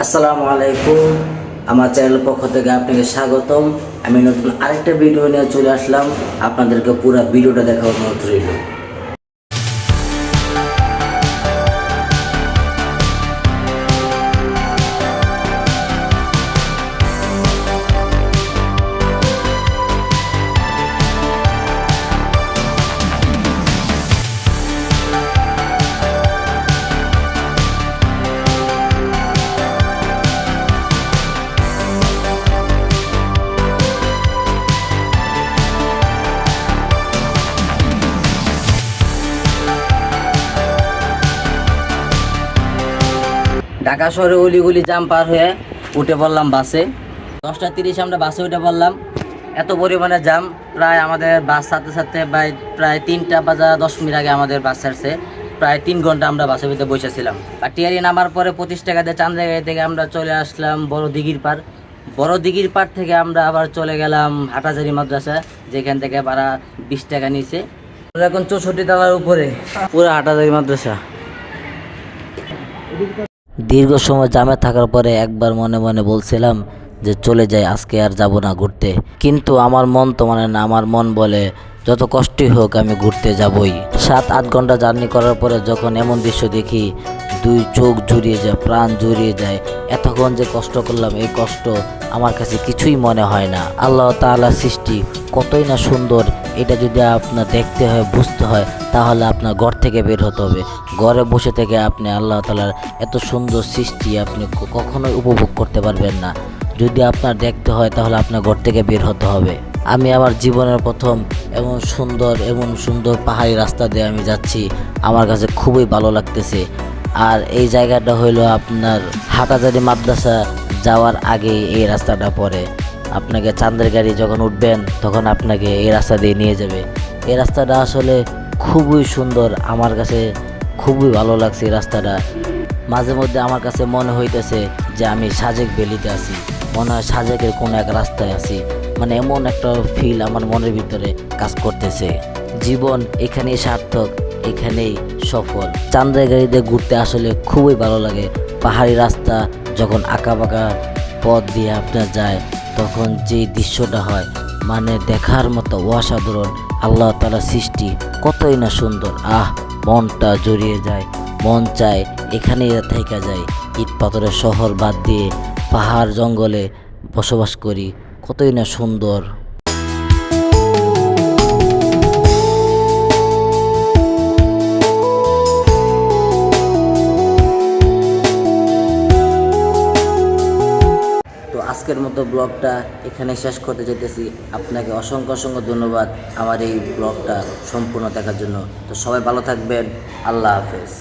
আসসালামু আলাইকুম। আমার চ্যানেল পক্ষ থেকে আপনাকে স্বাগতম। আমি নতুন আরেকটা ভিডিও নিয়ে চলে আসলাম। আপনাদেরকে পুরো ভিডিওটা দেখার অনুরোধ রইল। ঢাকা শহরে অলিগলি জাম পার হয়ে উঠে পড়লাম বাসে। 10:30 আমরা বাসে উঠে পড়লাম। এত পরিমাণে জাম, প্রায় আমাদের বাস ছাড়তে ছাড়তে প্রায় 3টা বাজা 10 মিনিট আগে আমাদের বাস ছাড়ছে। প্রায় 3 ঘন্টা আমরা বাসের ভিতরে বসেছিলাম। টিয়ারি নামার পরে 25 টাকা দিয়ে চান্দাগাড়ি থেকে আমরা চলে আসলাম বড় দিঘির পার। বড় দিঘির পার থেকে আমরা আবার চলে গেলাম হাটাজারি মাদ্রাসা, যেখান থেকে ভাড়া 20 টাকা নিয়েছে। এখন 64 তলার উপরে পুরো হাটাজারি মাদ্রাসা। দীর্ঘ সময় জামে থাকার পরে একবার মনে মনে বলছিলাম যে চলে যাই, আজকে আর যাব না ঘুরতে, কিন্তু আমার মন তো মানে না। আমার মন বলে যত কষ্টই হোক আমি ঘুরতে যাবই। 7-8 ঘন্টা জার্নি করার পরে যখন এমন দৃশ্য দেখি, দুই চোখ জুড়িয়ে যায়, প্রাণ জুড়িয়ে যায়। এতক্ষণ যে কষ্ট করলাম, এই কষ্ট আমার কাছে কিছুই মনে হয় না। আল্লাহ তাআলার সৃষ্টি কতই না সুন্দর, এটা যদি আপনার দেখতে হয়, বুঝতে হয়, তাহলে আপনার ঘর থেকে বের হতে হবে। ঘরে বসে থেকে আপনি আল্লাহ তাআলার এত সুন্দর সৃষ্টি আপনি কখনোই উপভোগ করতে পারবেন না। যদি আপনার দেখতে হয় তাহলে আপনার ঘর থেকে বের হতে হবে। আমি আমার জীবনের প্রথম এমন সুন্দর পাহাড়ি রাস্তা দিয়ে আমি যাচ্ছি, আমার কাছে খুবই ভালো লাগতেছে। আর এই জায়গাটা হইলো আপনার হাটাজারি মাদ্রাসা যাওয়ার আগে এই রাস্তাটা পড়ে। আপনাকে চাঁদের গাড়ি যখন উঠবেন তখন আপনাকে এই রাস্তা দিয়ে নিয়ে যাবে। এই রাস্তাটা আসলে খুবই সুন্দর, আমার কাছে খুবই ভালো লাগছে এই রাস্তাটা। মাঝে মধ্যে আমার কাছে মনে হইতেছে যে আমি সাজেক ভ্যালিতে আছি, মনে হয় সাজেকের কোনো এক রাস্তায় আছি। মানে এমন একটা ফিল আমার মনের ভিতরে কাজ করতেছে। জীবন এখানেই সার্থক, এখানেই সফল। চাঁদের গাড়িতে ঘুরতে আসলে খুবই ভালো লাগে। পাহাড়ি রাস্তা যখন আঁকাবাঁকা পথ দিয়ে আপনার যায়, তখন যেই দৃশ্যটা হয় মানে দেখার মতো অসাধারণ। আল্লাহ তাআলার সৃষ্টি কতই না সুন্দর। মনটা জড়িয়ে যায়, মন চায় এখানেই থেকে যায়। ইট পাথরের শহর বাদ দিয়ে পাহাড় জঙ্গলে বসবাস করি, কতই না সুন্দর। তো আজকের মতো ব্লগটা এখানে শেষ করতে যেতেছি। আপনাকে অসংখ্য ধন্যবাদ আমার এই ব্লগটা সম্পূর্ণ দেখার জন্য। তো সবাই ভালো থাকবেন। আল্লাহ হাফেজ।